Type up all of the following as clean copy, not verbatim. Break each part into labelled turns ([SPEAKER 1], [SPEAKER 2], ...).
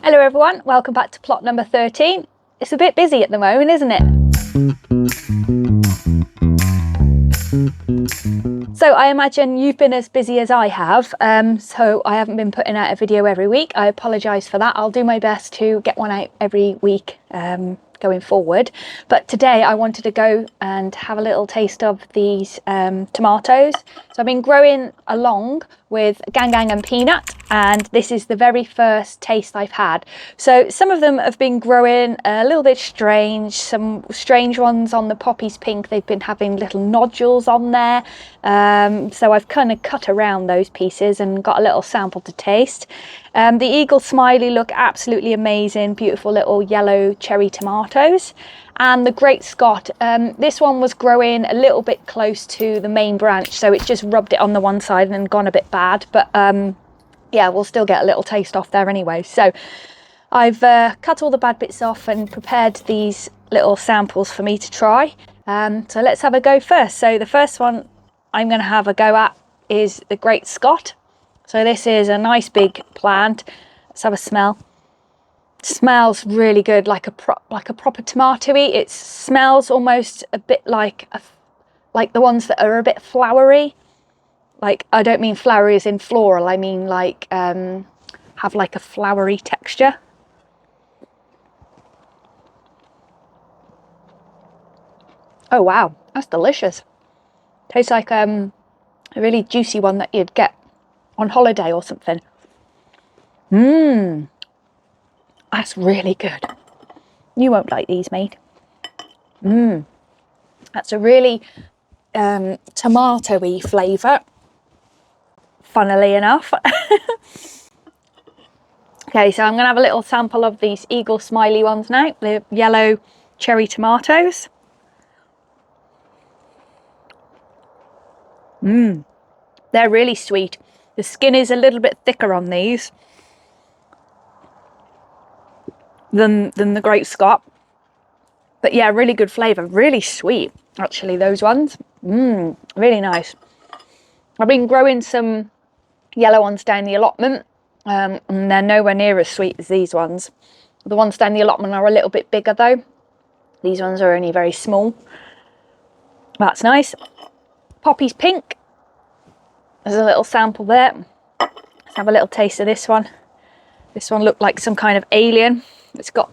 [SPEAKER 1] Hello everyone, welcome back to plot number 13. It's a bit busy at the moment, isn't it? So I imagine you've been as busy as I have, so I haven't been putting out a video every week. I apologise for that. I'll do my best to get one out every week going forward. But today I wanted to go and have a little taste of these tomatoes. So I've been growing along with Gang and Peanut, and this is the very first taste I've had. So some of them have been growing a little bit strange, some strange ones on the poppies pink, they've been having little nodules on there. So I've kind of cut around those pieces and got a little sample to taste. The Eagle Smiley look absolutely amazing, beautiful little yellow cherry tomatoes. And the Great Scott, this one was growing a little bit close to the main branch, so it just rubbed it on the one side and gone a bit bad, but yeah, we'll still get a little taste off there anyway. So I've cut all the bad bits off and prepared these little samples for me to try. So let's have a go first. So the first one I'm going to have a go at is the Great Scott. So this is a nice big plant. Let's have a smell. Smells really good, like a proper tomatoey. It smells almost a bit like the ones that are a bit flowery. Like, I don't mean flowery as in floral, I mean like have like a flowery texture. Oh wow, that's delicious. Tastes like a really juicy one that you'd get on holiday or something. That's really good. You won't like these, mate. That's a really tomatoey flavour, funnily enough. Okay, so I'm going to have a little sample of these Eagle Smiley ones now, the yellow cherry tomatoes. They're really sweet. The skin is a little bit thicker on these than the Great Scott. But yeah, really good flavour, really sweet, actually, those ones. Really nice. I've been growing some yellow ones down the allotment, and they're nowhere near as sweet as these ones. The ones down the allotment are a little bit bigger though. These ones are only very small. That's nice. Poppies pink. There's a little sample there. Let's have a little taste of this one. This one looked like some kind of alien. It's got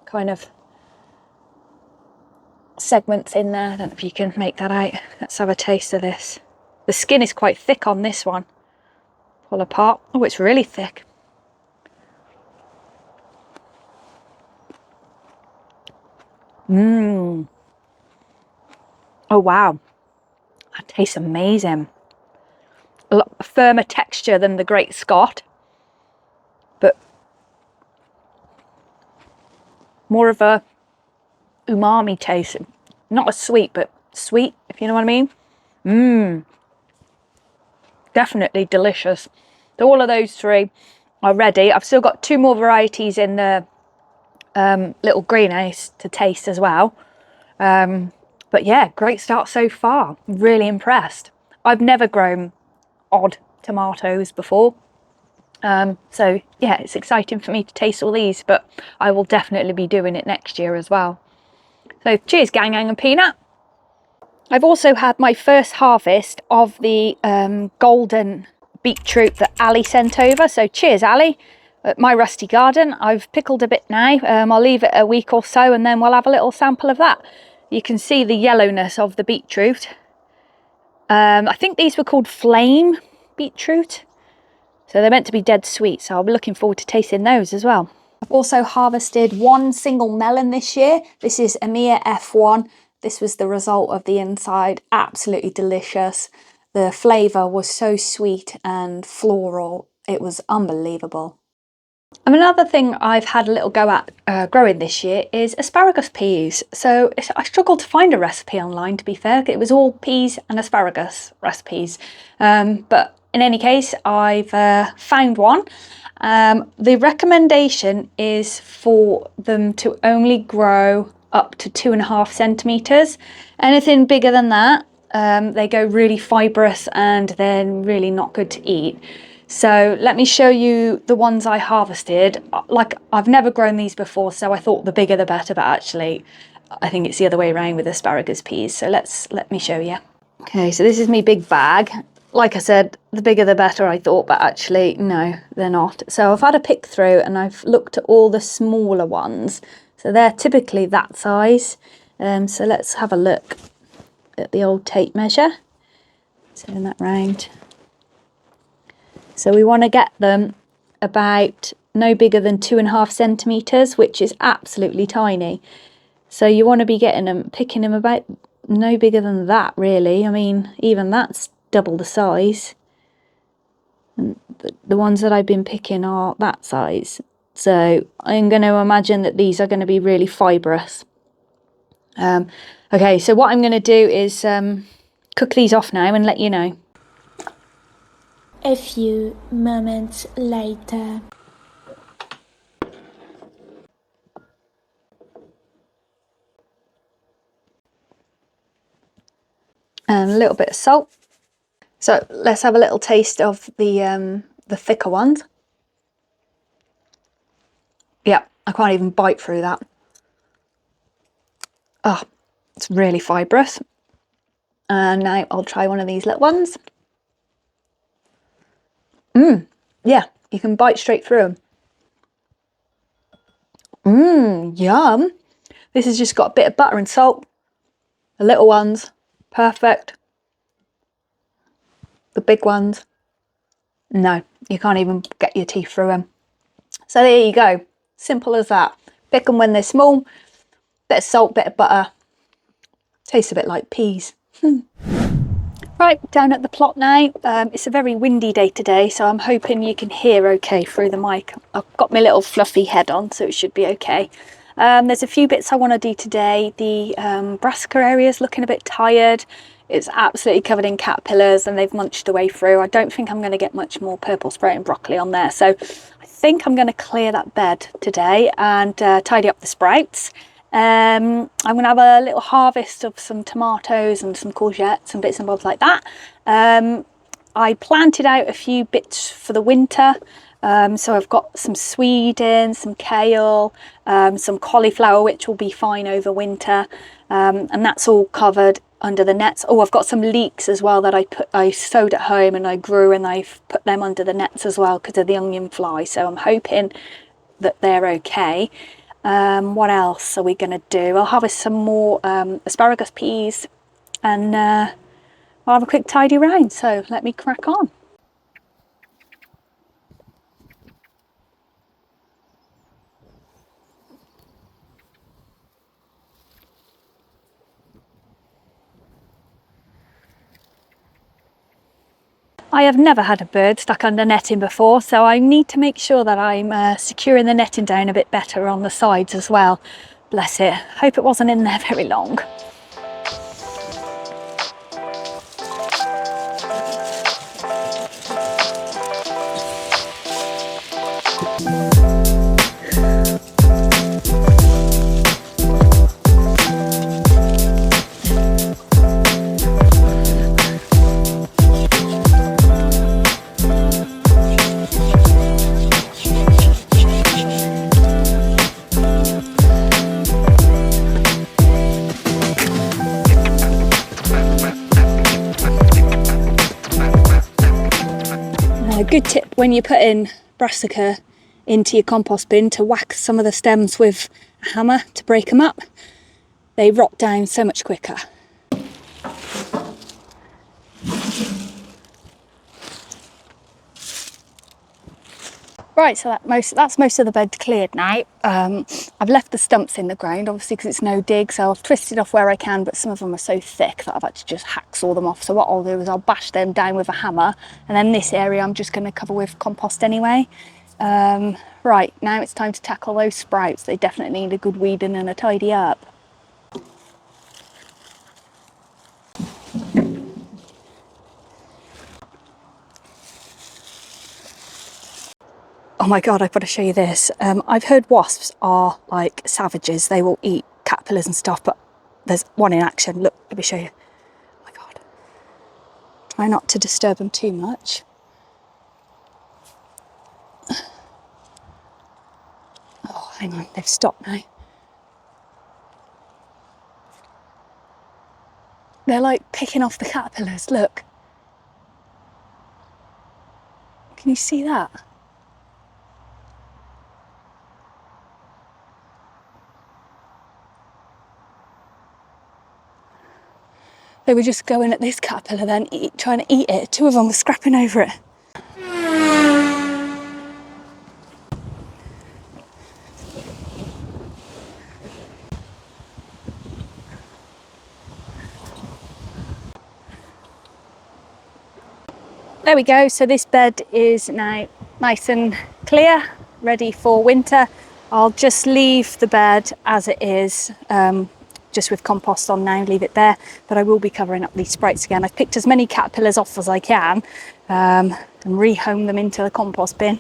[SPEAKER 1] kind of segments in there. I don't know if you can make that out. Let's have a taste of this. The skin is quite thick on this one. Pull apart. Oh, it's really thick. Oh wow, that tastes amazing. A lot firmer texture than the Great Scott, but more of a umami taste. Not as sweet, but sweet, if you know what I mean. Definitely delicious. So all of those three are ready. I've still got two more varieties in the little greenhouse to taste as well. But yeah, great start so far. Really impressed. I've never grown odd tomatoes before. So yeah, it's exciting for me to taste all these, but I will definitely be doing it next year as well. So cheers, Gang and Peanut. I've also had my first harvest of the golden beetroot that Ali sent over. So cheers, Ali. At my rusty garden, I've pickled a bit now. I'll leave it a week or so and then we'll have a little sample of that. You can see the yellowness of the beetroot. I think these were called flame beetroot. So they're meant to be dead sweet, so I'll be looking forward to tasting those as well. I've also harvested one single melon this year. This is Emir F1. This was the result of the inside. Absolutely delicious. The flavour was so sweet and floral. It was unbelievable. And another thing I've had a little go at growing this year is asparagus peas. So I struggled to find a recipe online, to be fair. It was all peas and asparagus recipes. But in any case, I've found one. The recommendation is for them to only grow up to 2.5 centimetres. Anything bigger than that, they go really fibrous and then really not good to eat. So let me show you the ones I harvested. Like, I've never grown these before, so I thought the bigger the better, but actually I think it's the other way around with asparagus peas. So let me show you. Okay, so this is my big bag. Like I said, the bigger the better, I thought, but actually no, they're not. So I've had a pick through and I've looked at all the smaller ones. So they're typically that size. So let's have a look at the old tape measure. Turn that round. So we want to get them about no bigger than 2.5 centimetres, which is absolutely tiny. So you want to be picking them about no bigger than that, really. I mean, even that's double the size. And the ones that I've been picking are that size. So I'm going to imagine that these are going to be really fibrous. Okay, so what I'm going to do is cook these off now and let you know.
[SPEAKER 2] A few moments later.
[SPEAKER 1] And a little bit of salt. So let's have a little taste of the thicker ones. Yeah, I can't even bite through that. Oh, it's really fibrous. And now I'll try one of these little ones. Yeah, you can bite straight through them. Yum. This has just got a bit of butter and salt. The little ones, perfect. The big ones, no, you can't even get your teeth through them. So there you go, simple as that. Pick them when they're small, bit of salt, bit of butter. Tastes a bit like peas. Right, down at the plot now. It's a very windy day today, so I'm hoping you can hear okay through the mic. I've got my little fluffy head on, so it should be okay. There's a few bits I want to do today. The brassica area is looking a bit tired. It's absolutely covered in caterpillars and they've munched their way through. I don't think I'm going to get much more purple sprouting broccoli on there, so I think I'm going to clear that bed today and tidy up the sprouts. I'm going to have a little harvest of some tomatoes and some courgettes and bits and bobs like that. I planted out a few bits for the winter. So I've got some swede in, some kale, some cauliflower, which will be fine over winter. And that's all covered under the nets. Oh, I've got some leeks as well that I sowed at home and I grew, and I've put them under the nets as well because of the onion fly. So I'm hoping that they're okay. What else are we going to do? I'll harvest some more asparagus peas and I'll have a quick tidy round. So let me crack on. I have never had a bird stuck under netting before, so I need to make sure that I'm securing the netting down a bit better on the sides as well. Bless it. Hope it wasn't in there very long. A good tip when you're putting brassica into your compost bin to whack some of the stems with a hammer to break them up. They rot down so much quicker. Right, so that's most of the bed cleared now. I've left the stumps in the ground, obviously, because it's no dig, so I've twisted off where I can, but some of them are so thick that I've had to just hacksaw them off. So what I'll do is I'll bash them down with a hammer, and then this area I'm just going to cover with compost anyway. Right, now it's time to tackle those sprouts. They definitely need a good weeding and a tidy up. Oh my god, I've got to show you this. I've heard wasps are like savages. They will eat caterpillars and stuff, but there's one in action. Look, let me show you. Oh my god. Try not to disturb them too much. Oh, hang on, they've stopped now. They're like picking off the caterpillars, look. Can you see that? They were just going at this caterpillar then, trying to eat it. Two of them were scrapping over it. There we go, so this bed is now nice and clear, ready for winter. I'll just leave the bed as it is, just with compost on now, leave it there, but I will be covering up these sprouts again. I've picked as many caterpillars off as I can and rehome them into the compost bin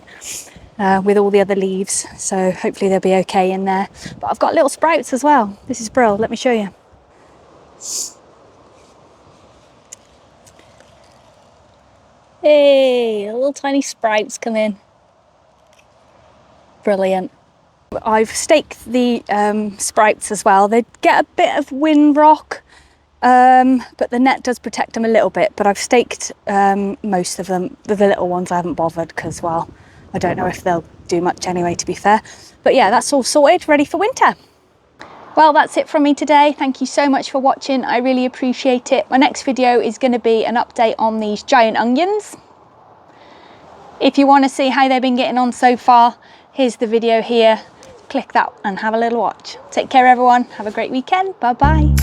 [SPEAKER 1] with all the other leaves, so hopefully they'll be okay in there. But I've got little sprouts as well. This is brilliant, let me show you. Hey, little tiny sprouts come in. Brilliant. I've staked the sprouts as well. They get a bit of wind rock, but the net does protect them a little bit. But I've staked most of them. The little ones I haven't bothered because, well, I don't know if they'll do much anyway, to be fair. But yeah, that's all sorted, ready for winter. Well, that's it from me today. Thank you so much for watching. I really appreciate it. My next video is going to be an update on these giant onions. If you want to see how they've been getting on so far, here's the video here. Click that and have a little watch. Take care, everyone. Have a great weekend. Bye-bye.